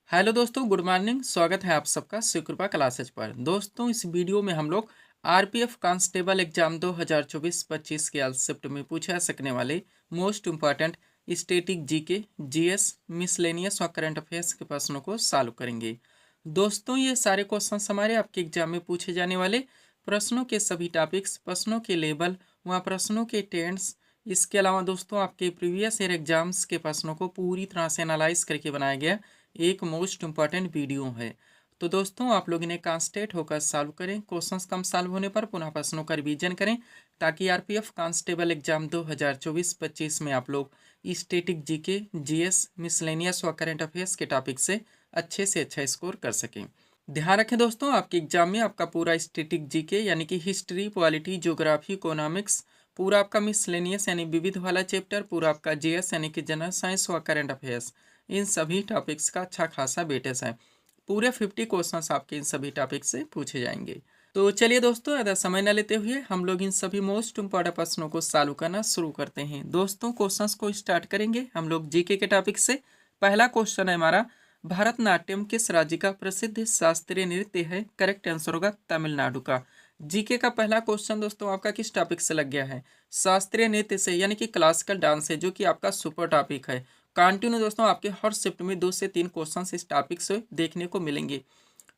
Hello दोस्तों, good morning. स्वागत है आप सबका शिवकृपा क्लासेज पर। दोस्तों, इस वीडियो में हम लोग आरपीएफ कांस्टेबल एग्जाम 2024-25 के शिफ्ट में पूछे जा सकने वाले most important static GK, GS, miscellaneous और करंट अफेयर्स के प्रश्नों को सॉल्व करेंगे। दोस्तों, ये सारे क्वेश्चन हमारे आपके एग्जाम में पूछे जाने वाले प्रश्नों के सभी टॉपिक्स, प्रश्नों के लेवल, वहाँ प्रश्नों के टेंस, इसके अलावा दोस्तों आपके प्रीवियस ईयर एग्जाम्स के प्रश्नों को पूरी तरह से एनालाइज करके बनाया गया एक मोस्ट इम्पॉर्टेंट वीडियो है। तो दोस्तों, आप लोग इन्हें कॉन्सेंट्रेट होकर सॉल्व करें। क्वेश्चंस कम सॉल्व होने पर पुनः प्रश्नों का रिवीजन करें, ताकि आरपीएफ कांस्टेबल एग्जाम 2024-25 में आप लोग स्टैटिक जीके, जीएस, मिसलेनियस व करंट अफेयर्स के टॉपिक से अच्छा स्कोर कर सकें। ध्यान रखें दोस्तों, आपके एग्जाम में आपका पूरा स्टैटिक जीके यानी कि हिस्ट्री, पॉलिटी, ज्योग्राफी, इकोनॉमिक्स, पूरा आपका मिसलेनियस यानी विविध वाला चैप्टर, पूरा आपका जीएस यानी कि जनरल साइंस व करंट अफेयर्स, इन सभी टॉपिक्स का अच्छा खासा वेटेज है। पूरे 50 क्वेश्चंस आपके इन सभी टॉपिक से पूछे जाएंगे। तो चलिए दोस्तों, ज़्यादा समय न लेते हुए हम लोग इन सभी मोस्ट इम्पॉर्टेंट प्रश्नों को सॉल्व करना शुरू करते हैं। दोस्तों, क्वेश्चंस को स्टार्ट करेंगे हम लोग जीके के टॉपिक से। पहला क्वेश्चन है हमारा, भरतनाट्यम किस राज्य का प्रसिद्ध शास्त्रीय नृत्य है? करेक्ट आंसर होगा तमिलनाडु का। जीके का पहला क्वेश्चन दोस्तों आपका किस टॉपिक से लग गया है? शास्त्रीय नृत्य से, यानी कि क्लासिकल डांस है, जो कि आपका सुपर टॉपिक है। कंटिन्यू दोस्तों आपके हर शिफ्ट में 2 से 3 क्वेश्चन इस टॉपिक से देखने को मिलेंगे।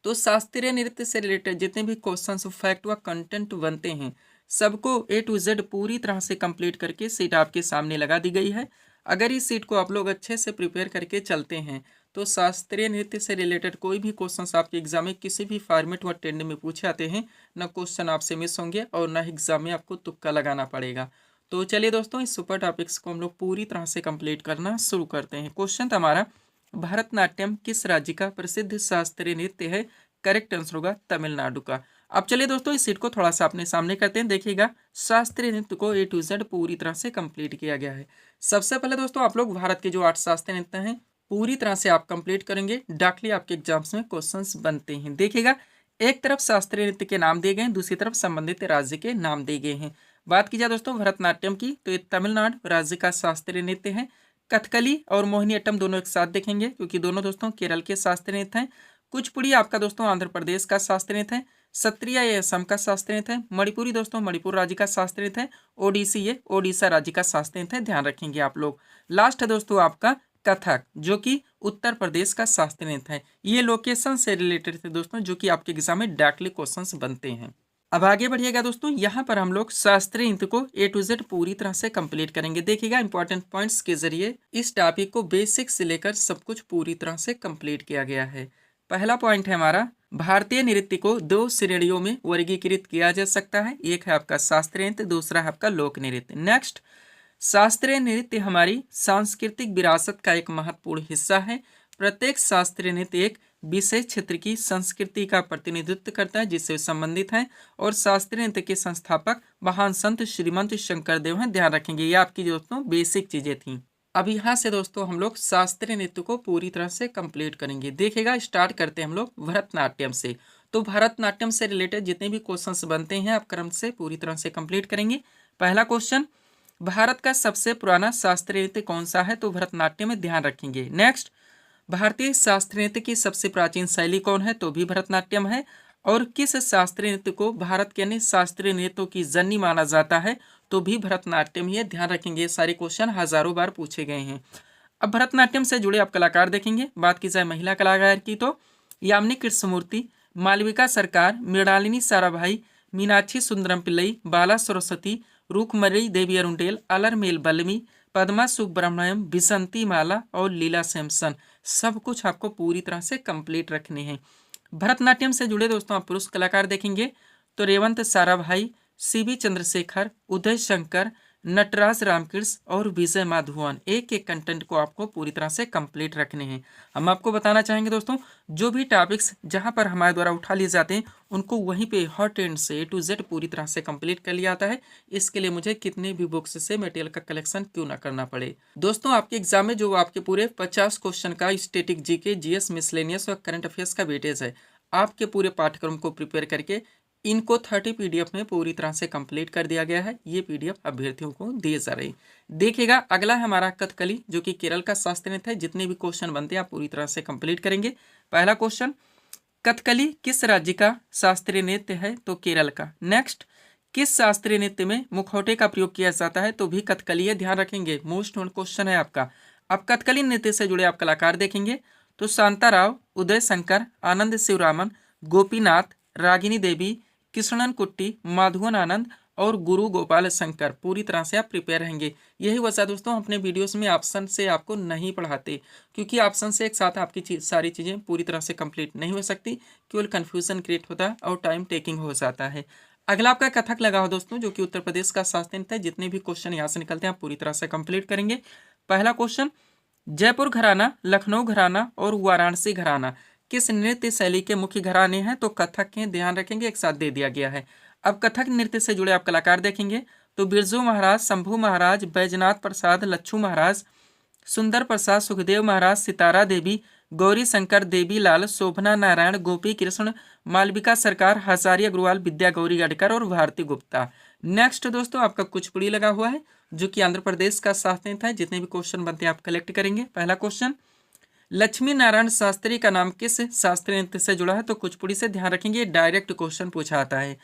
तो शास्त्रीय नृत्य से रिलेटेड जितने भी क्वेश्चंस, फैक्ट व कंटेंट बनते हैं, सबको ए टू जेड पूरी तरह से कंप्लीट करके सीट आपके सामने लगा दी गई है। अगर इस सीट को आप लोग अच्छे से प्रिपेयर करके चलते हैं, तो शास्त्रीय नृत्य से रिलेटेड कोई भी क्वेश्चंस आपके एग्जाम में किसी भी फॉर्मेट व ट्रेंड में पूछे आते हैं, न क्वेश्चन आपसे मिस होंगे और न एग्जाम में आपको तुक्का लगाना पड़ेगा। तो चलिए दोस्तों, इस सुपर टॉपिक्स को हम लोग पूरी तरह से कंप्लीट करना शुरू करते हैं। क्वेश्चन हमारा, भरतनाट्यम किस राज्य का प्रसिद्ध शास्त्रीय नृत्य है? करेक्ट आंसर होगा तमिलनाडु का। अब चलिए दोस्तों, इस सीट को थोड़ा सा अपने सामने करते हैं। देखिएगा, शास्त्रीय नृत्य को ए टू जेड पूरी तरह से कंप्लीट किया गया है। सबसे पहले दोस्तों, आप लोग भारत के जो 8 शास्त्रीय नृत्य हैं पूरी तरह से आप कंप्लीट करेंगे। डायरेक्टली आपके एग्जाम्स में क्वेश्चंस बनते हैं। देखिएगा, एक तरफ शास्त्रीय नृत्य के नाम दिए गए हैं, दूसरी तरफ संबंधित राज्य के नाम दिए गए हैं। बात की जाए दोस्तों भरतनाट्यम की, तो ये तमिलनाडु राज्य का शास्त्रीय नृत्य है। कथकली और मोहिनीअट्टम दोनों एक साथ देखेंगे, क्योंकि दोनों दोस्तों केरल के शास्त्रीय नृत्य हैं। कुचिपुड़ी आपका दोस्तों आंध्र प्रदेश का शास्त्रीय नृत्य है। सत्रिया ये असम का शास्त्रीय नृत्य है। मणिपुरी दोस्तों मणिपुर राज्य का शास्त्रीय नृत्य है। ओडिसी ये ओडिशा राज्य का शास्त्रीय नृत्य है, ध्यान रखेंगे आप लोग। लास्ट है दोस्तों आपका कथक, जो कि उत्तर प्रदेश का शास्त्रीय नृत्य है। ये लोकेशन से रिलेटेड थे दोस्तों, जो कि आपके एग्जाम में डायरेक्टली क्वेश्चंस बनते हैं। अब आगे बढ़िएगा दोस्तों, यहाँ पर हम लोग शास्त्रीय नृत्य को ए टू जेड पूरी तरह से कंप्लीट करेंगे। देखिएगा, इंपॉर्टेंट पॉइंट्स के जरिए इस टॉपिक को बेसिक से लेकर सब कुछ पूरी तरह से कंप्लीट किया गया है। पहला पॉइंट है हमारा, भारतीय नृत्य को 2 श्रेणियों में वर्गीकृत किया जा सकता है। एक है आपका शास्त्रीय नृत्य, दूसरा है आपका लोक नृत्य। नेक्स्ट, शास्त्रीय नृत्य हमारी सांस्कृतिक विरासत का एक महत्वपूर्ण हिस्सा है। प्रत्येक शास्त्रीय नृत्य एक विशेष क्षेत्र की संस्कृति का प्रतिनिधित्व करता है, जिससे संबंधित है। और शास्त्रीय नृत्य के संस्थापक महान संत श्रीमंत शंकरदेव हैं, ध्यान रखेंगे। ये आपकी दोस्तों बेसिक चीजें थी। अब यहाँ से दोस्तों हम लोग शास्त्रीय नृत्य को पूरी तरह से कंप्लीट करेंगे। देखिएगा, स्टार्ट करते हैं हम लोग भरतनाट्यम से। तो भरतनाट्यम से रिलेटेड जितने भी क्वेश्चंस बनते हैं, आप क्रम से पूरी तरह से कंप्लीट करेंगे। पहला क्वेश्चन, भारत का सबसे पुराना शास्त्रीय नृत्य कौन सा है? तो भरतनाट्यम में, ध्यान रखेंगे। नेक्स्ट, भारतीय शास्त्रीय नृत्य की सबसे प्राचीन शैली कौन है? तो भी भरतनाट्यम है। और किस शास्त्रीय नृत्य को भारत के अन्य शास्त्रीय नृत्यों की जननी माना जाता है? तो भी भरतनाट्यम ही है, ध्यान रखेंगे। ये सारे क्वेश्चन हजारों बार पूछे गए हैं। अब भरतनाट्यम से जुड़े आप कलाकार देखेंगे। बात की जाए महिला कलाकार की, तो यामिनी कृष्णमूर्ति, मालविका सरकार, मृणालिनी साराभाई, मीनाक्षी सुंदरम पिल्लई, बाला सरस्वती, रूकमरी देवी अरुंडेल, अलरमेल बल्लमी, पद्मा सुब्रमण्यम, बिसंती माला और लीला सैमसन, सब कुछ आपको पूरी तरह से कंप्लीट रखने हैं। भरतनाट्यम से जुड़े दोस्तों आप पुरुष कलाकार देखेंगे, तो रेवंत साराभाई, सीबी चंद्रशेखर, उदय शंकर, नटराज रामकृष्ण और विजय माधवन। एक एक कंटेंट को आपको पूरी तरह से कंप्लीट रखने हैं। हम आपको बताना चाहेंगे दोस्तों, जो भी टॉपिक्स जहां पर हमारे द्वारा उठा लिए जाते हैं, उनको वहीं पे हॉट एंड से ए टू जेड पूरी तरह से कंप्लीट कर लिया जाता है। इसके लिए मुझे कितने भी बुक्स से मटेरियल का कलेक्शन क्यों ना करना पड़े। दोस्तों, आपके एग्जाम में जो आपके पूरे 50 क्वेश्चन का स्टैटिक जीके, जीएस, मिसलेनियस और करंट अफेयर्स का वेटेज है, आपके पूरे पाठ्यक्रम को प्रिपेयर करके इनको 30 PDF में पूरी तरह से कंप्लीट कर दिया गया है। ये PDF अभ्यर्थियों को दिए जा रहे। देखिएगा अगला है हमारा कथकली, जो कि केरल का शास्त्रीय नृत्य है। जितने भी क्वेश्चन बनते हैं आप पूरी तरह से कंप्लीट करेंगे। पहला क्वेश्चन, कथकली किस राज्य का शास्त्रीय नृत्य है? तो केरल का। नेक्स्ट, किस शास्त्रीय नृत्य में मुखौटे का प्रयोग किया जाता है? तो भी कथकली है, ध्यान रखेंगे, मोस्ट क्वेश्चन है आपका। अब कथकली नृत्य से जुड़े आप कलाकार देखेंगे तो शांताराव, उदय शंकर, आनंद शिवरामन, गोपीनाथ, रागिनी देवी, कृष्णन कुट्टी, माधवन आनंद और गुरु गोपाल शंकर। पूरी तरह से आप प्रिपेयर रहेंगे। यही वजह दोस्तों हम अपने वीडियोस में ऑप्शन से आपको नहीं पढ़ाते, क्योंकि ऑप्शन से एक साथ आपकी सारी चीज़ें पूरी तरह से कंप्लीट नहीं हो सकती, केवल कन्फ्यूजन क्रिएट होता है और टाइम टेकिंग हो जाता है। अगला आपका कथक लगा हो दोस्तों, जो कि उत्तर प्रदेश का शास्त्रीय नृत्य है। जितने भी क्वेश्चन यहाँ से निकलते हैं आप पूरी तरह से कंप्लीट करेंगे। पहला क्वेश्चन, जयपुर घराना, लखनऊ घराना और वाराणसी घराना किस नृत्य शैली के मुख्य घराने हैं? तो कथक के, ध्यान रखेंगे, एक साथ दे दिया गया है। अब कथक नृत्य से जुड़े आप कलाकार देखेंगे तो बिरजू महाराज, शंभू महाराज, बैजनाथ प्रसाद, लच्छू महाराज, सुंदर प्रसाद, सुखदेव महाराज, सितारा देवी, गौरी शंकर, देवी लाल, शोभना नारायण, गोपी कृष्ण, मालविका सरकार, हजारी अग्रवाल, विद्या गौरी गडकर और भारती गुप्ता। नेक्स्ट दोस्तों आपका कुचिपुड़ी लगा हुआ है, जो कि आंध्र प्रदेश का शास्त्रीय नृत्य है। जितने भी क्वेश्चन बनते हैं आप कलेक्ट करेंगे। पहला क्वेश्चन, लक्ष्मी नारायण शास्त्री का नाम किस शास्त्रीय नृत्य से जुड़ा है? तो कुचिपुड़ी से, ध्यान रखेंगे, डायरेक्ट क्वेश्चन पूछा आता है।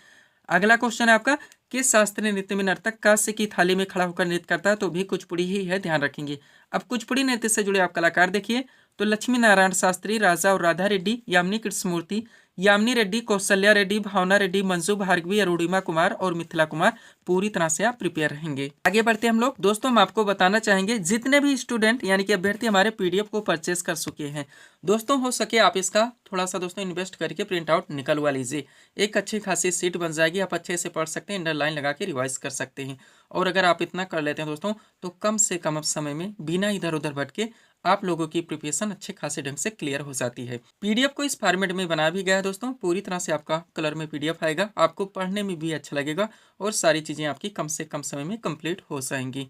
अगला क्वेश्चन है आपका, किस शास्त्रीय नृत्य में नर्तक कांस्य की थाली में खड़ा होकर नृत्य करता है? तो भी कुचिपुड़ी ही है, ध्यान रखेंगे। अब कुचिपुड़ी नृत्य से जुड़े आप कलाकार देखिए तो लक्ष्मी नारायण शास्त्री, राजा और राधा रेड्डी, यामिनी कृष्णमूर्ति, यामिनी रेड्डी, कौशल्या रेड्डी, भावना रेड्डी, मंजू भार्गवी, अरुणिमा कुमार और मिथिला कुमार। पूरी तरह से आप प्रिपेयर रहेंगे। आगे बढ़ते हैं हम लोग। दोस्तों हम आपको बताना चाहेंगे, जितने भी स्टूडेंट यानी कि अभ्यर्थी हमारे PDF को परचेस कर चुके हैं दोस्तों, हो सके आप इसका थोड़ा सा दोस्तों इन्वेस्ट करके प्रिंट आउट निकलवा लीजिए। एक अच्छी खासी सीट बन जाएगी, आप अच्छे से पढ़ सकते हैं, अंडरलाइन लगा के रिवाइज कर सकते हैं। और अगर आप इतना कर लेते हैं दोस्तों तो कम से कम समय में बिना इधर उधर भटके आप लोगों की प्रिपरेशन अच्छे खासे ढंग से क्लियर हो जाती है। PDF को इस फॉर्मेट में बना भी गया है दोस्तों, पूरी तरह से आपका कलर में PDF आएगा, आपको पढ़ने में भी अच्छा लगेगा और सारी चीज़ें आपकी कम से कम समय में कंप्लीट हो जाएंगी।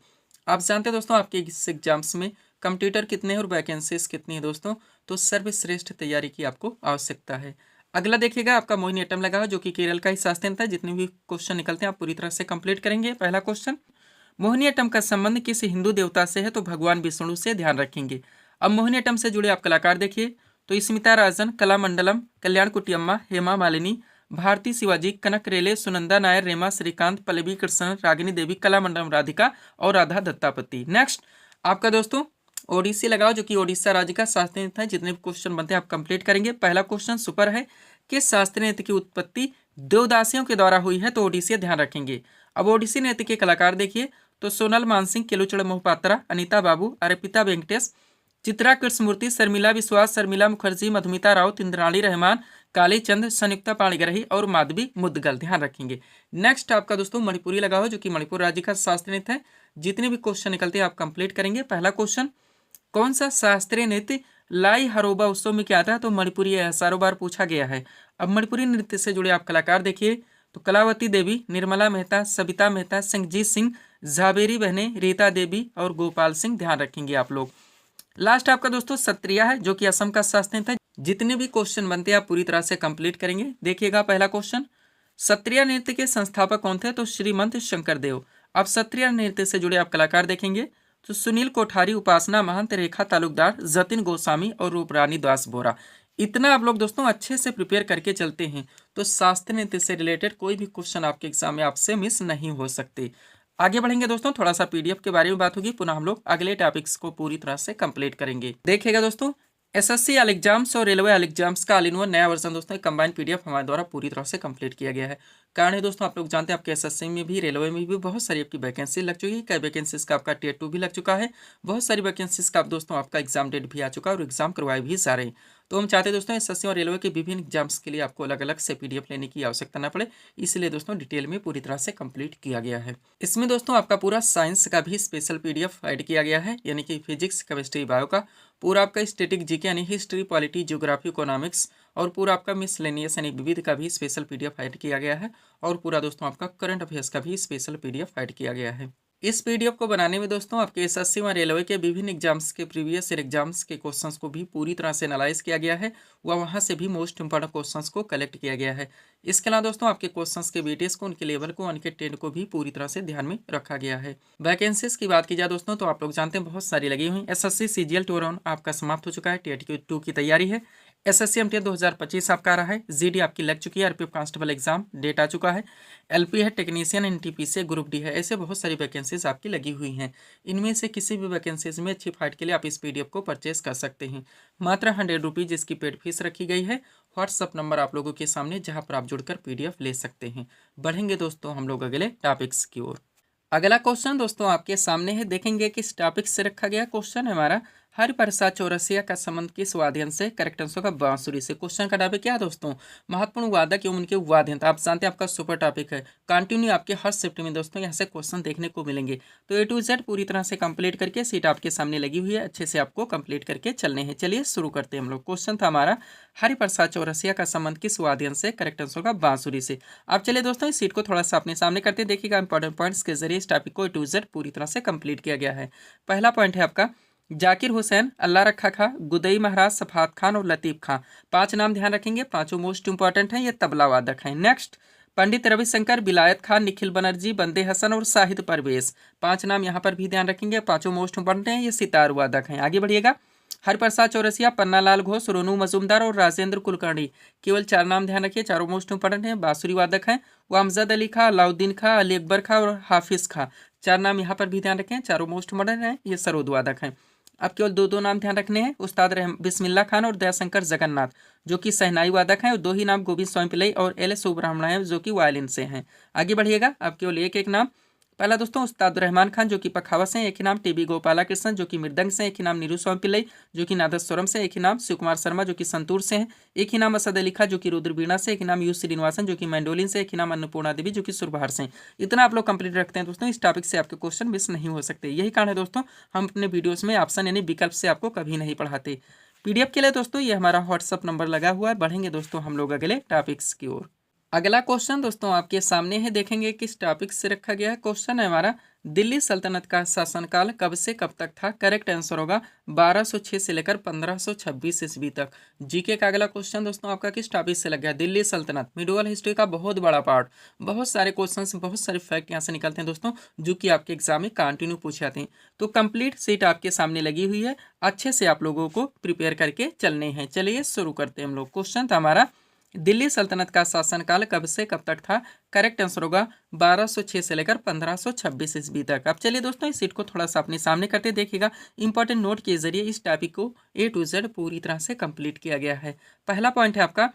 आप जानते हैं दोस्तों आपके इस एग्जाम्स में कंप्यूटर कितने हैं और वैकेंसीज कितनी है दोस्तों, तो सर्वश्रेष्ठ तैयारी की आपको आवश्यकता है। अगला देखिएगा आपका मोहिनीअट्टम लगा हो, जो कि केरल का ही शास्त्रीय नृत्य है। जितने भी क्वेश्चन निकलते हैं आप पूरी तरह से कंप्लीट करेंगे। पहला क्वेश्चन, मोहिनीअट्टम का संबंध किस हिंदू देवता से है? तो भगवान विष्णु से, ध्यान रखेंगे। अब मोहिनीअट्टम से जुड़े आप कलाकार देखिए तो स्मिता राजन, कलामंडलम, कल्याण कुटियम्मा, हेमा मालिनी, भारती शिवाजी, कनक रेले, सुनंदा नायर, रेमा श्रीकांत, पल्लवी कृष्ण, रागिनी देवी, कलामंडलम राधिका और राधा दत्तापति। नेक्स्ट आपका दोस्तों ओडिसी लगाओ, जो कि ओडिशा राज्य का शास्त्रीय नृत्य है। जितने भी क्वेश्चन बनते हैं आप कंप्लीट करेंगे। पहला क्वेश्चन सुपर है, किस शास्त्रीय नृत्य की उत्पत्ति देवदासियों के द्वारा हुई है? तो ओडिसी, ध्यान रखेंगे। अब ओडिसी नृत्य के कलाकार देखिए तो सोनल मानसिंह, केलुचड़ मोहपात्रा, अनिता बाबू, अर्पिता वेंकटेश, चित्रा कृष्णमूर्ति, शर्मिला विश्वास, शर्मिला मुखर्जी, मधुमिता राउत, इंद्राणी रहमान, काली चंद, संयुक्ता पाणिग्राही और माधवी मुदगल, ध्यान रखेंगे। नेक्स्ट आपका दोस्तों मणिपुरी लगा हो, जो कि मणिपुर राज्य का शास्त्रीय नृत्य है। जितने भी क्वेश्चन निकलते हैं आप कंप्लीट करेंगे। पहला क्वेश्चन, कौन सा शास्त्रीय नृत्य लाई हरोबा उत्सव में क्या आता है? तो मणिपुरी हजारों बार पूछा गया है। अब मणिपुरी नृत्य से जुड़े आप कलाकार देखिए तो कलावती देवी, निर्मला मेहता, सविता मेहता, संगजीत सिंह, झाबेरी बहने, रीता देवी और गोपाल सिंह, ध्यान रखेंगे आप लोग। लास्ट आपका दोस्तों सत्रिया है, जो कि असम का शास्त्रीय नृत्य है। जितने भी क्वेश्चन बनते हैं आप पूरी तरह से कंप्लीट करेंगे। देखिएगा पहला क्वेश्चन, सत्रिया नृत्य के संस्थापक कौन थे? तो श्रीमंत शंकरदेव। अब सत्रिया नृत्य से जुड़े आप कलाकार देखेंगे तो सुनील कोठारी, उपासना महंत, रेखा तालुकदार, जतिन गोस्वामी और रूपरानी दास बोरा। इतना आप लोग दोस्तों अच्छे से प्रिपेयर करके चलते हैं तो शास्त्रीय नृत्य से रिलेटेड कोई भी क्वेश्चन आपके एग्जाम में आपसे मिस नहीं हो सकते। आगे बढ़ेंगे दोस्तों, थोड़ा सा PDF के बारे में बात होगी, पुनः हम लोग अगले टॉपिक्स को पूरी तरह से कंप्लीट करेंगे। देखिएगा दोस्तों SSC ऑल एग्जाम्स और रेलवे ऑल एग्जाम्स का ऑल इन वन नया वर्जन दोस्तों कंबाइंड PDF हमारे द्वारा पूरी तरह से कंप्लीट किया गया है। कारण है दोस्तों आप लोग जानते हैं आपके SSC में भी रेलवे में भी बहुत सारी आपकी वैकेंसी लग चुकी है। कई वैकेंसीज का आपका Tier 2 भी लग चुका है। बहुत सारी वैकेंसीज का दोस्तों आपका एग्जाम डेट भी आ चुका है और एग्जाम करवाए भी जा रहे हैं। तो हम चाहते हैं दोस्तों SSC और रेलवे के विभिन्न एग्जाम्स के लिए आपको अलग अलग से PDF लेने की आवश्यकता ना पड़े, इसलिए दोस्तों डिटेल में पूरी तरह से कंप्लीट किया गया है। इसमें दोस्तों आपका पूरा साइंस का भी स्पेशल PDF ऐड किया गया है, यानी कि फिजिक्स, केमिस्ट्री, बायो का पूरा आपका स्टैटिक जीके यानी हिस्ट्री, पॉलिटी, ज्योग्राफी, इकोनॉमिक्स और पूरा आपका मिसलेनियस यानी विविध का भी स्पेशल PDF ऐड किया गया है और पूरा दोस्तों आपका करंट अफेयर्स का भी स्पेशल PDF ऐड किया गया है। इस पीडीएफ को बनाने में दोस्तों आपके एसएससी व रेलवे के विभिन्न एग्जाम्स के प्रीवियस ईयर एग्जाम्स के क्वेश्चंस को भी पूरी तरह से एनालाइज किया गया है व वहां से भी मोस्ट इंपॉर्टेंट क्वेश्चंस को कलेक्ट किया गया है। इसके अलावा दोस्तों आपके क्वेश्चंस के वेटेज को, उनके लेवल को, उनके ट्रेंड को भी पूरी तरह से ध्यान में रखा गया है। वैकेंसीज की बात की जाए दोस्तों तो आप लोग जानते हैं बहुत सारी लगी हुई। एसएससी सीजीएल 2 राउंड आपका समाप्त हो चुका है, टीएटी 2 की तैयारी है। एसएससी एमटीएस 2025 आपका आ रहा है। जीडी आपकी लग चुकी है, आरपीएफ कांस्टेबल एग्जाम डेट आ चुका है। एलपी है, टेक्नीशियन, एनटीपीसी, ग्रुप डी है। ऐसे बहुत सारी वैकेंसीज आपकी लगी हुई हैं। इनमें से किसी भी वैकेंसीज में अच्छी फाइट के लिए आप इस पीडीएफ को परचेज कर सकते हैं। मात्र 100 रुपीज़ इसकी पेड फीस रखी गई है। व्हाट्सअप नंबर आप लोगों के सामने जहां पर आप जुड़कर पीडीएफ ले सकते हैं। बढ़ेंगे दोस्तों हम लोग अगले टॉपिक्स की ओर। अगला क्वेश्चन दोस्तों आपके सामने है, देखेंगे किस टॉपिक से रखा गया क्वेश्चन है हमारा। हरिप्रसाद चौरसिया का संबंध किस वाद्यन से? करेक्ट आंसर का बांसुरी से। क्वेश्चन का टॉपिक क्या है दोस्तों? महत्वपूर्ण वादक एवं उनके वाद्यंत्र। आप जानते हैं आपका सुपर टॉपिक है। कंटिन्यू आपके हर शिफ्ट में दोस्तों यहाँ से क्वेश्चन देखने को मिलेंगे। तो ए टू जेड पूरी तरह से कंप्लीट करके सीट आपके सामने लगी हुई है, अच्छे से आपको कंप्लीट करके चलने हैं। चलिए शुरू करते हैं हम लोग। क्वेश्चन था हमारा, हरिप्रसाद चौरसिया का संबंध किस वाद्यन से? करेक्ट आंसर का बांसुरी से। आप चलिए दोस्तों इस सीट को थोड़ा सा अपने सामने करते देखिएगा। इंपॉर्टेंट पॉइंट्स के जरिए इस टॉपिक को ए टू जेड पूरी तरह से कंप्लीट किया गया है। पहला पॉइंट है आपका, जाकिर हुसैन, अल्लाह रखा खां, गुदई महाराज, सफात खान और लतीफ खां। 5 नाम ध्यान रखेंगे, पांचों मोस्ट इंपॉर्टेंट हैं, ये तबला वादक हैं। नेक्स्ट, पंडित रविशंकर, विलायत खान, निखिल बनर्जी, बंदे हसन और शाहिद परवेज। 5 नाम यहाँ पर भी ध्यान रखेंगे, पांचों मोस्ट इंपॉर्टेंट हैं, ये सितार वादक हैं। आगे बढ़िएगा। हरिप्रसाद चौरसिया, पन्नालाल घोष, रोनू मजूमदार और राजेंद्र कुलकर्णी। केवल 4 नाम ध्यान रखिए, चारों मोस्ट इंपॉर्टेंट हैं, बांसुरी वादक हैं। वामजद अली खां, अलाउद्दीन खां, अली अकबर खां और हाफिज खां। 4 नाम यहाँ पर भी ध्यान रखें, चारों मोस्ट इंपॉर्टेंट हैं, ये सरोद वादक हैं। अब केवल 2 नाम ध्यान रखने हैं, उस्ताद बिस्मिल्लाह खान और दयाशंकर जगन्नाथ, जो कि सहनाई वादक हैं। और 2 ही नाम, गोविंद स्वामी पिल्लई और एल सुब्रह्मण्यम, जो कि वायलिन से हैं। आगे बढ़िएगा। अब केवल एक नाम। पहला दोस्तों उस्ताद रहमान खान, जो कि पखावत से, एक ही नाम टीबी गोपाला कृष्ण, जो कि मृदंग से, एक ही नाम नीरू स्वामी पिल्लई, जो कि नादस्वरम से, एक ही नाम शिव कुमार शर्मा, जो कि संतूर से हैं, एक ही नाम असद अली खां, जो कि रुद्रवीणा से, एक ही नाम यू श्रीनिवासन, जो कि मैंडोलिन से, एक ही नाम अन्नपूर्णा देवी, जो कि सुरबहार से। इतना आप लोग कंप्लीट रखते हैं दोस्तों, इस टॉपिक से आपके क्वेश्चन मिस नहीं हो सकते। यही कारण है दोस्तों हम अपने वीडियोस में ऑप्शन यानी विकल्प से आपको कभी नहीं पढ़ाते। पीडीएफ के लिए दोस्तों ये हमारा व्हाट्सअप नंबर लगा हुआ है। बढ़ेंगे दोस्तों हम लोग अगले टॉपिक्स की ओर। अगला क्वेश्चन दोस्तों आपके सामने है, देखेंगे किस टॉपिक से रखा गया है। क्वेश्चन है हमारा, दिल्ली सल्तनत का शासनकाल कब से कब तक था? करेक्ट आंसर होगा 1206 से लेकर 1526 ईस्वी तक। जीके का अगला क्वेश्चन दोस्तों आपका किस टॉपिक से लग गया? दिल्ली सल्तनत, मिडोवल हिस्ट्री का बहुत बड़ा पार्ट। बहुत सारे क्वेश्चन, बहुत सारे फैक्ट यहाँ से निकलते हैं दोस्तों, जो कि आपके एग्जाम में कंटिन्यू पूछे जाते हैं। तो कंप्लीट सीट आपके सामने लगी हुई है, अच्छे से आप लोगों को प्रिपेयर करके चलने हैं। चलिए शुरू करते हैं हम लोग। क्वेश्चन था हमारा, दिल्ली सल्तनत का शासनकाल कब से कब तक था? करेक्ट आंसर होगा 1206 से लेकर 1526 ईस्वी तक। अब चलिए दोस्तों इस सीट को थोड़ा सा अपने सामने करते देखिएगा। इंपॉर्टेंट नोट के जरिए इस टॉपिक को ए टू जेड पूरी तरह से कंप्लीट किया गया है। पहला पॉइंट है आपका,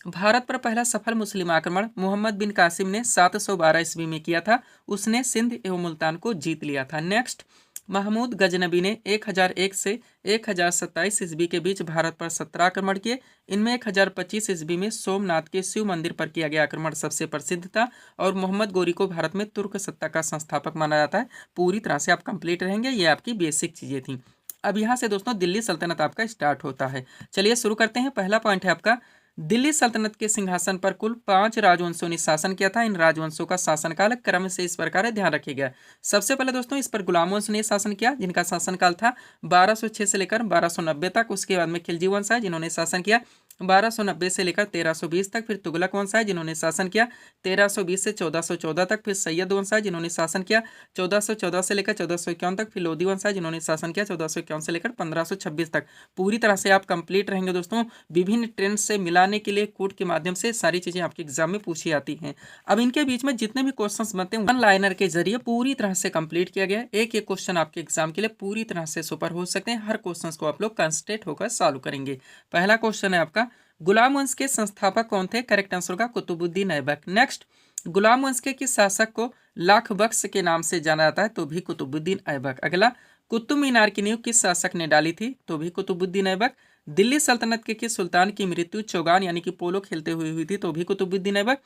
भारत पर पहला सफल मुस्लिम आक्रमण मोहम्मद बिन कासिम ने 712 ईस्वी में किया था। उसने सिंध एवं मुल्तान को जीत लिया था। नेक्स्ट, महमूद गजनबी ने 1001 से 1027 ईस्वी के बीच भारत पर 17 आक्रमण किए। इनमें 1025 ईस्वी में सोमनाथ के शिव मंदिर पर किया गया आक्रमण सबसे प्रसिद्ध था। और मोहम्मद गोरी को भारत में तुर्क सत्ता का संस्थापक माना जाता है। पूरी तरह से आप कंप्लीट रहेंगे, ये आपकी बेसिक चीज़ें थी। अब यहाँ से दोस्तों दिल्ली सल्तनत आपका स्टार्ट होता है। चलिए शुरू करते हैं। पहला पॉइंट है आपका, दिल्ली सल्तनत के सिंहासन पर कुल 5 राजवंशों ने शासन किया था। इन राजवंशों का शासनकाल क्रम से इस प्रकार है, ध्यान रखिएगा। सबसे पहले दोस्तों इस पर गुलाम वंश ने शासन किया, जिनका शासनकाल था 1206 से लेकर 1290 तक। उसके बाद में खिलजी वंश है, जिन्होंने शासन किया 1290 से लेकर 1320 तक। फिर तुगलक वंश है, जिन्होंने शासन किया 1320 से 1414 तक। फिर सैयद वंश है, जिन्होंने शासन किया 1414 से लेकर 1451 तक। फिर लोधी वंश है, जिन्होंने शासन किया 1451 से लेकर 1526 तक। पूरी तरह से आप कंप्लीट रहेंगे दोस्तों। विभिन्न ट्रेंड से मिलाने के लिए कोड के माध्यम से सारी चीजें आपके एग्जाम में पूछी जाती हैं। अब इनके बीच में जितने भी क्वेश्चंस बनते हैं वन लाइनर के जरिए पूरी तरह से कंप्लीट किया गया है। एक एक क्वेश्चन आपके एग्जाम के लिए पूरी तरह से सुपर हो सकते हैं। हर क्वेश्चन को आप लोग कंसंट्रेट होकर सॉल्व करेंगे। पहला क्वेश्चन है आपका, गुलाम वंश के संस्थापक कौन थे? करेक्ट आंसर का कुतुबुद्दीन ऐबक। नेक्स्ट, गुलाम वंश के किस शासक को लाख बख्श के नाम से जाना जाता है? तो भी कुतुबुद्दीन ऐबक। अगला, कुतुब मीनार की नींव किस शासक ने डाली थी? तो भी कुतुबुद्दीन ऐबक। दिल्ली सल्तनत के किस सुल्तान की मृत्यु चौगान यानी कि पोलो खेलते हुए हुई थी? तो भी कुतुबुद्दीन ऐबक।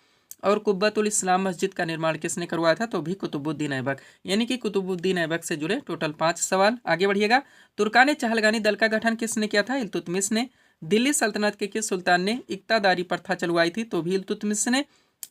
और कुब्बतुल इस्लाम मस्जिद का निर्माण किसने करवाया था? तो भी कुतुबुद्दीन ऐबक। यानी कि कुतुबुद्दीन ऐबक से जुड़े टोटल 5 सवाल। आगे बढ़िएगा। तुर्कान चहलगानी दल का गठन किसने किया था? इल्तुतमिश ने। दिल्ली सल्तनत के किस सुल्तान ने इक्तादारी प्रथा चलवाई थी? तो भी इल्तुतमिश ने।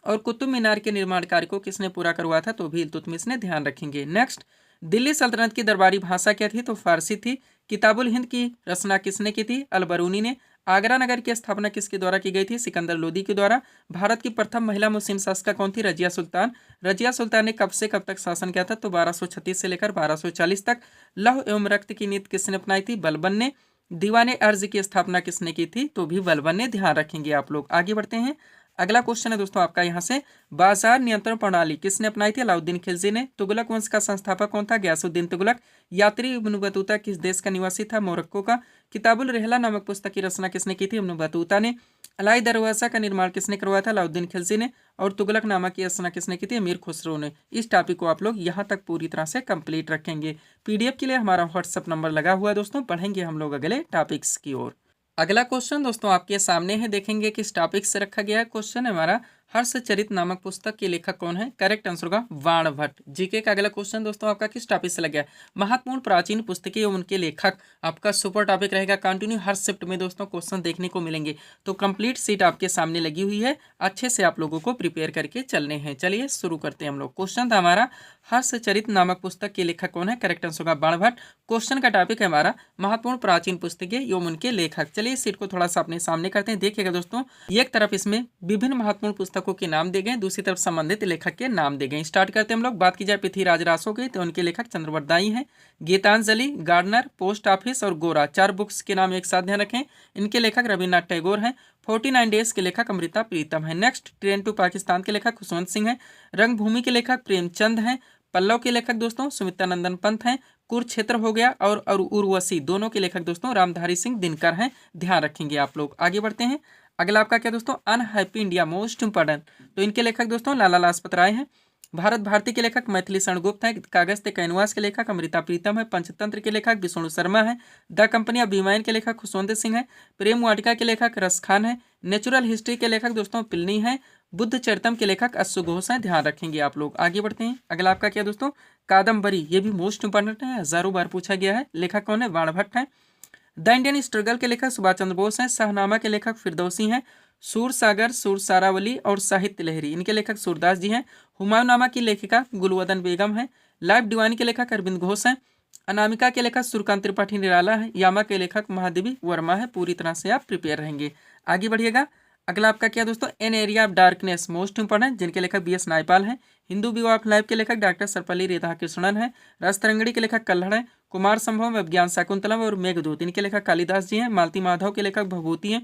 और कुतुब मीनार के निर्माण कार्य को किसने पूरा करवाया था, तो भी इल्तुतमिश ने, ध्यान रखेंगे। नेक्स्ट, दिल्ली सल्तनत की दरबारी भाषा क्या थी, तो फारसी थी। किताबुल हिंद की रचना किसने की थी, अल-बरूनी ने। आगरा नगर की स्थापना किसके द्वारा की गई थी, सिकंदर लोदी के द्वारा। भारत की प्रथम महिला मुस्लिम शासिका कौन थी, रजिया सुल्तान। रजिया सुल्तान ने कब से कब तक शासन किया था, तो 1236 से लेकर 1240 तक। लौह एवं रक्त की नीति किसने अपनाई थी, बलबन ने। दीवाने अर्ज की स्थापना किसने की थी, तो भी बलबन ने, ध्यान रखेंगे आप लोग। आगे बढ़ते हैं। अगला क्वेश्चन है दोस्तों आपका यहाँ से, बाजार नियंत्रण प्रणाली किसने अपनाई थी, अलाउद्दीन खिलजी ने। तुगलक वंश का संस्थापक कौन था, गयासुद्दीन तुगलक। यात्री इब्न बतूता किस देश का निवासी था, मोरक्को का। किताबुल रहला नामक पुस्तक की रचना किसने की थी, इब्न बतूता ने। अलाई दरवाजा का निर्माण किसने करवाया था, अलाउद्दीन खिलजी ने। और तुगलक नामा की रचना किसने की थी, अमीर खुसरो ने। इस टॉपिक को आप लोग यहाँ तक पूरी तरह से कंप्लीट रखेंगे। पीडीएफ के लिए हमारा व्हाट्सअप नंबर लगा हुआ है दोस्तों। पढ़ेंगे हम लोग अगले टॉपिक्स की ओर। अगला क्वेश्चन दोस्तों आपके सामने है, देखेंगे किस टॉपिक से रखा गया है। क्वेश्चन है हमारा, हर्षचरित नामक पुस्तक के लेखक कौन है, करेक्ट आंसर होगा बाणभट्ट। जीके का अगला क्वेश्चन दोस्तों आपका किस टॉपिक से लग गया है, महत्वपूर्ण प्राचीन पुस्तकें एवं उनके लेखक। आपका सुपर टॉपिक रहेगा, कंटिन्यू हर शिफ्ट में दोस्तों क्वेश्चन देखने को मिलेंगे। तो कंप्लीट सीट आपके सामने लगी हुई है, अच्छे से आप लोगों को प्रिपेयर करके चलने हैं। चलिए शुरू करते हैं हम लोग। क्वेश्चन था हमारा, हर्षचरित नामक पुस्तक के लेखक कौन है, करेक्ट आंसर होगा बाणभट्ट। क्वेश्चन का टॉपिक है हमारा, महत्वपूर्ण प्राचीन पुस्तकें एवं उनके लेखक। चलिए सीट को थोड़ा सा अपने सामने करते हैं। देखिएगा दोस्तों, एक तरफ इसमें विभिन्न महत्वपूर्ण पुस्तकों के नाम दिए गए, दूसरी तरफ संबंधित लेखक के नाम दिए गए। स्टार्ट करते हैं हम लोग। बात की जाए पृथ्वीराज रासो की, तो उनके लेखक चंद्रवरदाई हैं। गीतांजलि, गार्डनर, पोस्ट ऑफिस और गोरा, 4 बुक्स के नाम एक साथ ध्यान रखें। इनके लेखक रविन्द्रनाथ टैगोर हैं। 49 डेज के लेखक अमृता प्रीतम है। नेक्स्ट, ट्रेन टू पाकिस्तान के लेखक खुशवंत सिंह हैं। रंगभूमि के लेखक प्रेमचंद हैं। पल्लव के लेखक दोस्तों सुमित्रानंदन पंत हैं। कुरुक्षेत्र हो गया और उर्वशी, दोनों के लेखक दोस्तों रामधारी सिंह दिनकर हैं। ध्यान रखेंगे आप लोग। आगे बढ़ते हैं। अगला आपका क्या दोस्तों, अनहैप्पी इंडिया मोस्ट इंपॉर्टेंट, तो इनके लेखक दोस्तों लाला लाजपत राय हैं। भारत भारती के लेखक मैथिली शरण गुप्त हैं। कागज ते कैनवास के लेखक अमृता प्रीतम है। पंचतंत्र के लेखक विष्णु शर्मा है। द कंपनी ऑफ बीमाइन के लेखक खुशवंत सिंह है। प्रेम वाटिका के लेखक रस खान है। नेचुरल हिस्ट्री के लेखक दोस्तों पिलनी है। बुद्ध चरितम के लेखक अश्व घोष हैं। ध्यान रखेंगे आप लोग। आगे बढ़ते हैं। अगला आपका क्या दोस्तों, कादम्बरी, ये भी मोस्ट इंपॉर्टेंट है, हजारों बार पूछा गया है। लेखक कौन है, बाणभट्ट है। द इंडियन स्ट्रगल के लेखक सुभाष चंद्र बोस हैं। शाहनामा के लेखक फिरदौसी हैं। सूर सागर, सूर सारावली और साहित्य लहरी, इनके लेखक सूरदास जी हैं। हुमायूंनामा की लेखिका गुलवदन बेगम है। लाइफ डिवाइन के लेखक अरविंद घोष हैं। अनामिका के लेखक सूर्यकांत त्रिपाठी निराला है। यामा के लेखक महादेवी वर्मा है। पूरी तरह से आप प्रिपेयर रहेंगे। आगे बढ़िएगा। अगला आपका क्या दोस्तों, an area of darkness, most important, जिनके लेखक बी.एस. नायपाल हैं। हिंदू व्यू ऑफ लाइफ के लेखक डॉक्टर सर्वपल्ली राधाकृष्णन हैं। रसतरंगिणी के लेखक कल्हड़ हैं। कुमार संभव, विज्ञान शाकुंतलम और मेघदूत, इनके लेखक कालिदास जी हैं। मालती माधव के लेखक भभूति हैं।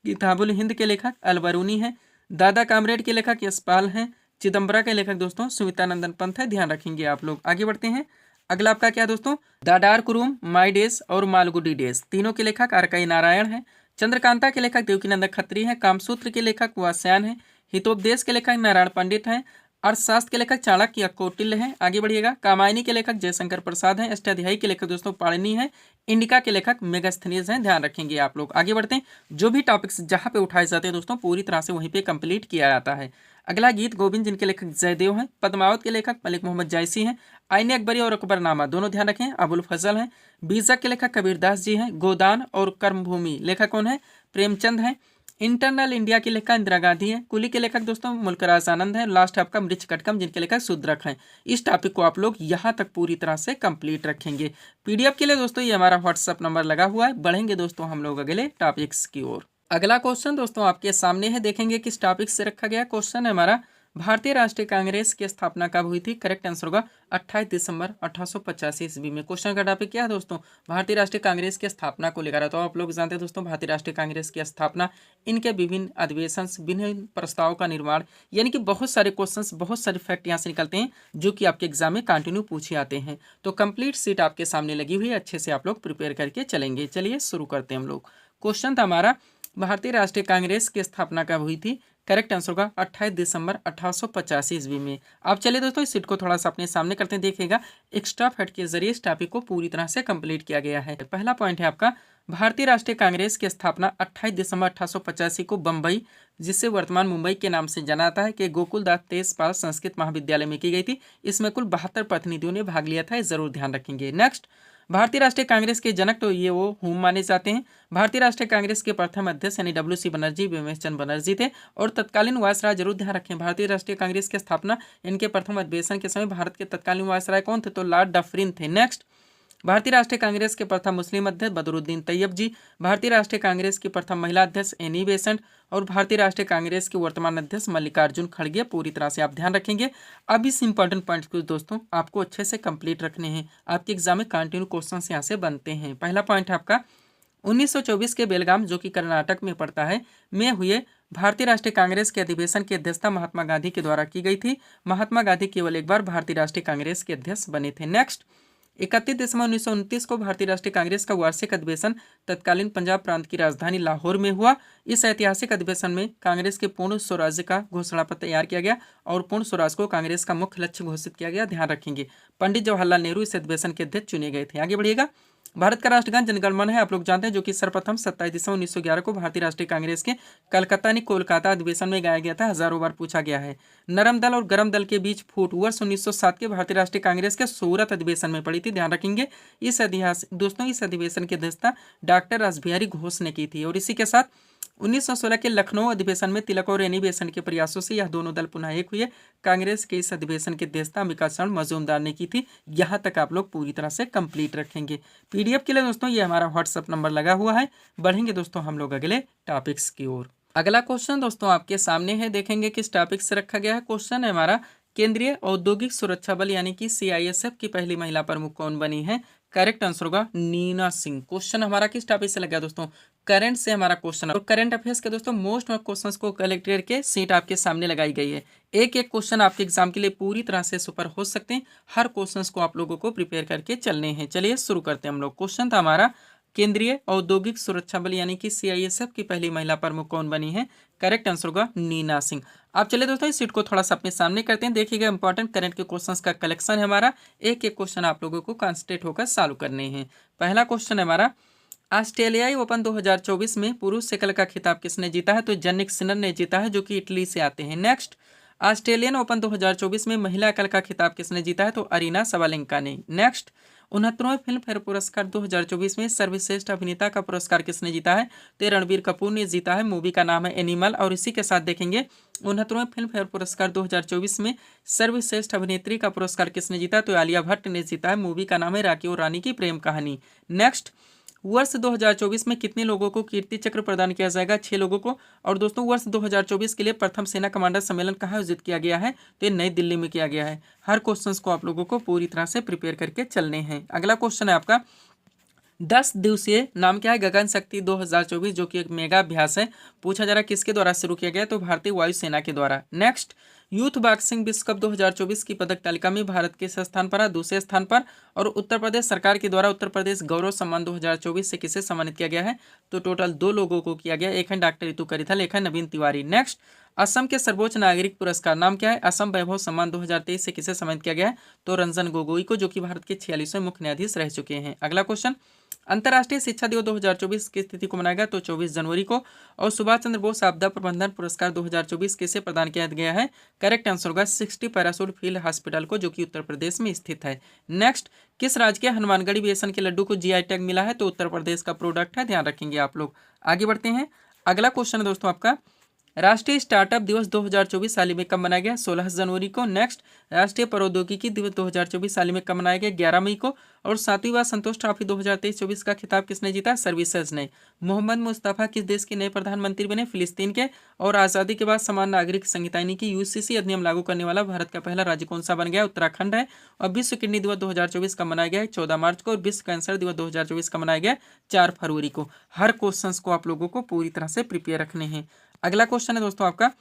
किताबुल हिंद के लेखक अल-बरूनी हैं। दादा कामरेड के लेखक यशपाल हैं। चिदम्बरा के लेखक दोस्तों सुमित्रानंदन पंत है। ध्यान रखेंगे आप लोग। आगे बढ़ते हैं। अगला आपका क्या दोस्तों, the dark room, my days और मालगुडी डेज, तीनों के लेखक आर.के. नारायण हैं। चंद्रकांता के लेखक देवकीनंदन खत्री हैं। कामसूत्र के लेखक वात्स्यायन हैं। हितोपदेश के लेखक नारायण पंडित हैं। अर्थशास्त्र के लेखक चाणक्य कौटिल्य हैं। आगे बढ़िएगा। कामायनी के लेखक जयशंकर प्रसाद हैं। अष्टाध्यायी के लेखक दोस्तों पाणिनि हैं। इंडिका के लेखक मेगास्थनीज हैं। ध्यान रखेंगे आप लोग। आगे बढ़ते हैं। जो भी टॉपिक्स जहाँ पे उठाए जाते हैं दोस्तों पूरी तरह से वहीं पे कंप्लीट किया जाता है। अगला गीत गोविंद, जिनके लेखक जयदेव हैं। पद्मावत के लेखक मलिक मोहम्मद जायसी हैं। आईने अकबरी और अकबरनामा, दोनों ध्यान रखें, अबुल फजल हैं। बीजक के लेखक कबीरदास जी हैं। गोदान और कर्मभूमि, लेखक कौन है, प्रेमचंद हैं। इंटरनल इंडिया की लेखक इंदिरा गांधी है। कुली के लेखक दोस्तों मुल्कराज आनंद है। लास्ट आपका मृछ कटकम, जिनके लेखक शूद्रक हैं। इस टॉपिक को आप लोग यहाँ तक पूरी तरह से कंप्लीट रखेंगे। पीडीएफ के लिए दोस्तों ये हमारा व्हाट्सअप नंबर लगा हुआ है। बढ़ेंगे दोस्तों हम लोग अगले टॉपिक्स की ओर। अगला क्वेश्चन दोस्तों आपके सामने है, देखेंगे किस टॉपिक से रखा गया। क्वेश्चन है हमारा, भारतीय राष्ट्रीय कांग्रेस की स्थापना कब हुई थी। करेक्ट आंसर होगा 28 दिसंबर 1885 ईस्वी में। क्वेश्चन का टॉपिक क्या है दोस्तों, भारतीय राष्ट्रीय कांग्रेस की स्थापना को लेकर। तो आप लोग जानते हैं दोस्तों भारतीय राष्ट्रीय कांग्रेस की स्थापना, इनके विभिन्न अधिवेशन, विभिन्न प्रस्ताव का निर्माण, यानी कि बहुत सारे क्वेश्चंस, बहुत सारे फैक्ट यहाँ से निकलते हैं जो कि आपके एग्जाम में कंटिन्यू पूछे आते हैं। तो कंप्लीट सीट आपके सामने लगी हुई है, अच्छे से आप लोग प्रिपेयर करके चलेंगे। चलिए शुरू करते हैं हम लोग। क्वेश्चन था हमारा, भारतीय राष्ट्रीय कांग्रेस की स्थापना कब हुई थी। करेक्ट आंसर होगा 28 दिसंबर 1885 ईस्वी में। आप चलिए दोस्तों इस सीट को थोड़ा सा अपने सामने करते हैं। देखिएगा एक्स्ट्रा फैक्ट के जरिए इस टॉपिक को पूरी तरह से कंप्लीट किया गया है। पहला पॉइंट है आपका, भारतीय राष्ट्रीय कांग्रेस की स्थापना 28 दिसंबर 1885 को बम्बई, जिसे वर्तमान मुंबई के नाम से जाना जाता है, कि गोकुलदास तेजपाल संस्कृत महाविद्यालय में की गई थी। इसमें कुल 72 प्रतिनिधियों ने भाग लिया था, जरूर ध्यान रखेंगे। नेक्स्ट, भारतीय राष्ट्रीय कांग्रेस के जनक तो ये वो हुम माने जाते हैं। भारतीय राष्ट्रीय कांग्रेस के प्रथम अध्यक्ष यानी WC बनर्जी बिमलेश चंद्र बनर्जी थे। और तत्कालीन वायसराय, जरूर ध्यान रखें, भारतीय राष्ट्रीय कांग्रेस की स्थापना इनके प्रथम अधिवेशन के समय भारत के तत्कालीन वायसराय कौन थे? तो लॉर्ड डफरिन थे। नेक्स्ट, भारतीय राष्ट्रीय कांग्रेस के प्रथम मुस्लिम अध्यक्ष बदरुद्दीन तैयब जी। भारतीय राष्ट्रीय कांग्रेस की प्रथम महिला अध्यक्ष एनी बेसेंट। और भारतीय राष्ट्रीय कांग्रेस के वर्तमान अध्यक्ष मल्लिकार्जुन खड़गे। पूरी तरह से आप ध्यान रखेंगे। अब इस इंपॉर्टेंट पॉइंट्स को दोस्तों आपको अच्छे से कंप्लीट रखने हैं। आपके एग्जाम में कंटिन्यू क्वेश्चन यहाँ से बनते हैं। पहला पॉइंट है आपका 1924 के बेलगाम, जो कि कर्नाटक में पड़ता है, में हुए भारतीय राष्ट्रीय कांग्रेस के अधिवेशन की अध्यक्षता महात्मा गांधी के द्वारा की गई थी। महात्मा गांधी केवल एक बार भारतीय राष्ट्रीय कांग्रेस के अध्यक्ष बने थे। नेक्स्ट, 31 दिसंबर 1929 को भारतीय राष्ट्रीय कांग्रेस का वार्षिक अधिवेशन तत्कालीन पंजाब प्रांत की राजधानी लाहौर में हुआ। इस ऐतिहासिक अधिवेशन में कांग्रेस के पूर्ण स्वराज्य का घोषणा पत्र तैयार किया गया और पूर्ण स्वराज को कांग्रेस का मुख्य लक्ष्य घोषित किया गया। ध्यान रखेंगे, पंडित जवाहरलाल नेहरू इस अधिवेशन के अध्यक्ष चुने गए थे। आगे बढ़िएगा। भारत का राष्ट्रगान जनगण मन है, आप लोग जानते हैं, जो कि सर्वप्रथम 27 दिसंबर 1911 को भारतीय राष्ट्रीय कांग्रेस के कलकत्ता यानी कोलकाता अधिवेशन में गाया गया था। हजारों बार पूछा गया है। नरम दल और गरम दल के बीच फूट वर्ष 1907 के भारतीय राष्ट्रीय कांग्रेस के सूरत अधिवेशन में पड़ी थी। ध्यान रखेंगे। इस अधिवेशन की अध्यक्षता डॉक्टर रासबिहारी घोष ने की थी। और इसी के साथ 1916 के लखनऊ अधिवेशन में तिलक और एनी बेसेंट के प्रयासों से यह दोनों दल पुनः एक हुए। कांग्रेस के इस अधिवेशन की अध्यक्षता अंबिका शरण मजूमदार ने की थी। यहाँ तक आप लोग पूरी तरह से कंप्लीट रखेंगे। PDF के लिए दोस्तों ये हमारा व्हाट्सअप नंबर लगा हुआ है। बढ़ेंगे दोस्तों हम लोग अगले टॉपिक्स की ओर। अगला क्वेश्चन दोस्तों आपके सामने है, देखेंगे किस टॉपिक से रखा गया है। क्वेश्चन है हमारा, केंद्रीय औद्योगिक सुरक्षा बल यानी कि CISF की पहली महिला प्रमुख कौन बनी है? करेक्ट आंसर होगा नीना सिंह। क्वेश्चन हमारा किस टॉपिक से लगा दोस्तों? करंट से हमारा क्वेश्चन। और करंट अफेयर्स के दोस्तों मोस्ट क्वेश्चंस को कलेक्ट करके सीट आपके सामने लगाई गई है। एक एक क्वेश्चन आपके एग्जाम के लिए पूरी तरह से सुपर हो सकते हैं। हर क्वेश्चंस को आप लोगों को प्रिपेयर करके चलने हैं। चलिए शुरू करते हैं हम लोग। क्वेश्चन था हमारा, केंद्रीय औद्योगिक सुरक्षा बल यानी कि CISF की पहली महिला प्रमुख कौन बनी है? करेक्ट आंसर होगा नीना सिंह। आप चलिए दोस्तों इस सीट को थोड़ा सा अपने सामने करते हैं। देखिएगा इंपॉर्टेंट करंट के क्वेश्चंस का कलेक्शन है हमारा। एक एक क्वेश्चन आप लोगों को कॉन्सेंट्रेट होकर सॉल्व करने हैं। पहला क्वेश्चन है हमारा, ऑस्ट्रेलियाई ओपन 2024 में पुरुष एकल का खिताब किसने जीता है? तो जनिक सिनर ने जीता है, जो कि इटली से आते हैं। नेक्स्ट, ऑस्ट्रेलियन ओपन 2024 में महिला एकल का खिताब किसने जीता है? तो अरीना सबालेंका ने। नेक्स्ट, 69वें फिल्म फेयर पुरस्कार 2024 में सर्वश्रेष्ठ अभिनेता का पुरस्कार किसने जीता है? तो रणबीर कपूर ने जीता है। मूवी का नाम है एनिमल। और इसी के साथ देखेंगे 69वें फिल्म फेयर पुरस्कार 2024 में सर्वश्रेष्ठ अभिनेत्री का पुरस्कार किसने जीता? तो आलिया भट्ट ने जीता है। मूवी का नाम है राखी और रानी की प्रेम कहानी। नेक्स्ट, वर्ष 2024 में कितने लोगों को कीर्ति चक्र प्रदान किया जाएगा? 6 लोगों को। और दोस्तों वर्ष 2024 के लिए प्रथम सेना कमांडर सम्मेलन कहाँ आयोजित किया गया है? तो ये नई दिल्ली में किया गया है। हर क्वेश्चंस को आप लोगों को पूरी तरह से प्रिपेयर करके चलने हैं। अगला क्वेश्चन है आपका, 10 दिवसीय नाम क्या है? गगन शक्ति 2024, जो कि एक मेगा अभ्यास है। पूछा जा रहा है किसके द्वारा शुरू किया गया? तो भारतीय वायुसेना के द्वारा। नेक्स्ट, यूथ बॉक्सिंग विश्व कप 2024 की पदक तालिका में भारत किस स्थान पर है? दूसरे स्थान पर। और उत्तर प्रदेश सरकार के द्वारा उत्तर प्रदेश गौरव सम्मान 2024 से किसे सम्मानित किया गया है? तो टोटल 2 लोगों को किया गया। एक है डॉक्टर रितु करिथल, एक है नवीन तिवारी। नेक्स्ट, असम के सर्वोच्च नागरिक पुरस्कार नाम क्या है? असम वैभव सम्मान 2023 से किसे सम्मानित किया गया है? तो रंजन गोगोई को, जो कि भारत के 46वें मुख्य न्यायाधीश रह चुके हैं। अगला क्वेश्चन, अंतर्राष्ट्रीय शिक्षा दिवस 2024 की तिथि को मनाया गया? तो 24 जनवरी को। और सुभाष चंद्र बोस आपदा प्रबंधन पुरस्कार 2024 किसे प्रदान किया गया है? करेक्ट आंसर होगा 60 पैरासूट फील्ड हॉस्पिटल को, जो कि उत्तर प्रदेश में स्थित है। नेक्स्ट, किस राज्य के हनुमानगढ़ी बेसन के लड्डू को GI टैग मिला है? तो उत्तर प्रदेश का प्रोडक्ट है। ध्यान रखेंगे आप लोग। आगे बढ़ते हैं। अगला क्वेश्चन है दोस्तों आपका, राष्ट्रीय स्टार्टअप दिवस 2024 हाल ही में कब मनाया गया? 16 जनवरी को। नेक्स्ट, राष्ट्रीय प्रौद्योगिकी दिवस 2024 हाल ही में कब मनाया गया? 11 मई को। और 7वीं बार संतोष ट्रॉफी 2023-24 का खिताब किसने जीता? सर्विसेज ने। मोहम्मद मुस्तफ़ा किस देश के नए प्रधानमंत्री बने? फिलिस्तीन के। और आज़ादी के बाद समान नागरिक संहिता यानी कि UCC अधिनियम लागू करने वाला भारत का पहला राज्य कौन सा बन गया? उत्तराखंड है। और विश्व किडनी दिवस 2024 का मनाया गया है 14 मार्च को। और विश्व कैंसर दिवस 2024 का मनाया गया 4 फरवरी को। हर क्वेश्चन को आप लोगों को पूरी तरह से प्रिपेयर रखने हैं। अगला क्वेश्चन है दोस्तों आपका,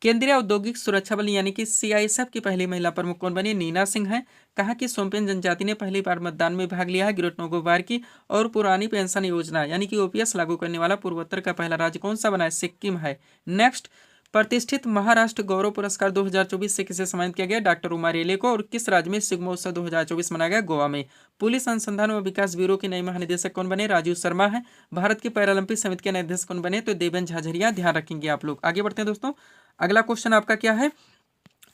केंद्रीय औद्योगिक सुरक्षा बल यानी कि CISF की पहली महिला प्रमुख कौन बनी? नीना सिंह है। कहा कि सोमपेन जनजाति ने पहली बार मतदान में भाग लिया है? गिरटनोगोवार की। और पुरानी पेंशन योजना यानी कि OPS लागू करने वाला पूर्वोत्तर का पहला राज्य कौन सा बना है? सिक्किम है। नेक्स्ट, प्रतिष्ठित महाराष्ट्र गौरव पुरस्कार 2024 से किसे सम्मानित किया गया? डॉक्टर उमा रेले को। और किस राज्य में शिग्मोत्सव 2024 मनाया गया? गोवा में। पुलिस अनुसंधान व विकास ब्यूरो के नए महानिदेशक कौन बने? राजीव शर्मा है। भारत की पैरालंपिक समिति के नए अध्यक्ष कौन बने? तो देवेंद्र झाझरिया। ध्यान रखेंगे आप लोग। आगे बढ़ते हैं दोस्तों। अगला क्वेश्चन आपका क्या है,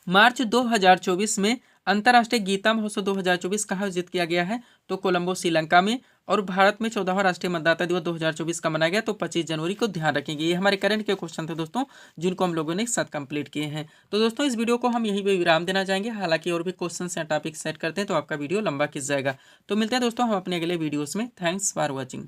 मार्च 2024 में अंतर्राष्ट्रीय गीता महोत्सव 2024 कहाँ आयोजित किया गया है? तो कोलंबो श्रीलंका में। और भारत में 14वां राष्ट्रीय मतदाता दिवस 2024 का मनाया गया तो 25 जनवरी को। ध्यान रखेंगे। ये हमारे करंट के क्वेश्चन थे दोस्तों, जिनको हम लोगों ने एक साथ कंप्लीट किए हैं। तो दोस्तों इस वीडियो को हम यहीं पे विराम देना चाहेंगे, हालांकि और भी क्वेश्चन या टॉपिक सेट करते हैं तो आपका वीडियो लंबा खिंच जाएगा। तो मिलते हैं दोस्तों हम अपने अगले वीडियोस में। Thanks for watching.